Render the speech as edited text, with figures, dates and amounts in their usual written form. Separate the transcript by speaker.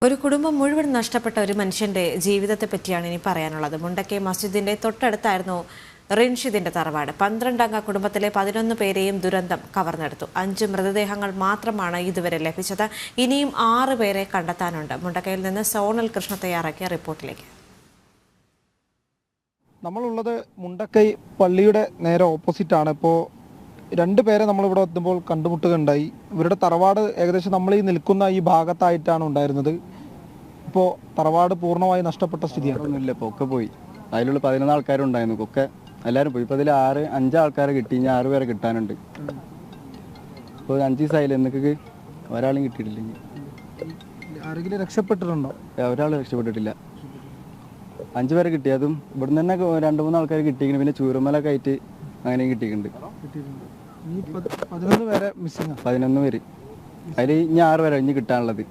Speaker 1: ഒരു കുടുംബം മുഴുവൻ നഷ്ടപ്പെട്ട ഒരു മനുഷ്യന്റെ ജീവിതത്തെ പറ്റിയാണ് ഇനി പറയാനുള്ളത്. മുണ്ടക്കൈ മസ്ജിദിന്റെ തൊട്ടടുത്തായിരുന്നു റിൻഷിദിന്റെ തറവാട്. 12 അംഗ കുടുംബത്തിലെ 11 പേരെയും ദുരന്തം കവർന്നെടുത്തു. 5 മൃതദേഹങ്ങൾ മാത്രമാണ് ഇതുവരെ ലഭിച്ചത്. ഇനിയും 6 പേരെ കണ്ടെത്താനുണ്ട്. മുണ്ടക്കൈയിൽ നിന്ന് സോണൽ കൃഷ്ണ തയ്യാറാക്കിയ റിപ്പോർട്ടിലേക്ക്.
Speaker 2: നമ്മളുള്ളത് മുണ്ടക്കൈ പള്ളിയുടെ നേരെ ഓപ്പോസിറ്റ് ആണ്. ഇപ്പോൾ 2 പേരെ നമ്മളിവിടെ എത്തുമ്പോൾ കണ്ടുമുട്ടുകയുണ്ടായി. ഇവരുടെ തറവാട് ഏകദേശം നമ്മൾ ഈ നിൽക്കുന്ന ഈ ഭാഗത്തായിട്ടാണ് ഉണ്ടായിരുന്നത്. ഇപ്പോൾ തറവാട് പൂർണ്ണമായി നഷ്ടപ്പെട്ട സ്ഥിതിയാണ്.
Speaker 3: ഒന്നുമില്ല, ഇപ്പോൾ ഒക്കെ പോയി. അതിലുള്ള 11 ആൾക്കാരുണ്ടായിരുന്നു, ഒക്കെ എല്ലാവരും പോയി. ഇപ്പോൾ അതിൽ 5 ആൾക്കാരെ കിട്ടി, ഇനി 6 പേരെ കിട്ടാനുണ്ട്. ഇപ്പോൾ 5 ദിവസമായില്ല, എന്നൊക്കെ ഒരാളും കിട്ടിയിട്ടില്ല.
Speaker 2: ആരെങ്കിലും രക്ഷപ്പെട്ടിട്ടുണ്ടോ?
Speaker 3: ഒരാൾ രക്ഷപ്പെട്ടിട്ടില്ല. 5 പേരെ കിട്ടി. അതും ഇവിടുന്ന് തന്നെ 2-3 ആൾക്കാർ കിട്ടിയിരിക്കുന്നു. പിന്നെ ചൂരമലൊക്കെ ആയിട്ട് അങ്ങനെയും കിട്ടിയിട്ടുണ്ട്.
Speaker 2: 11 പേരെ മിസ്സിംഗ്.
Speaker 3: 11 പേര്. അതിൽ ഇനി 6 പേരെ ഇനി കിട്ടാനുള്ളത്.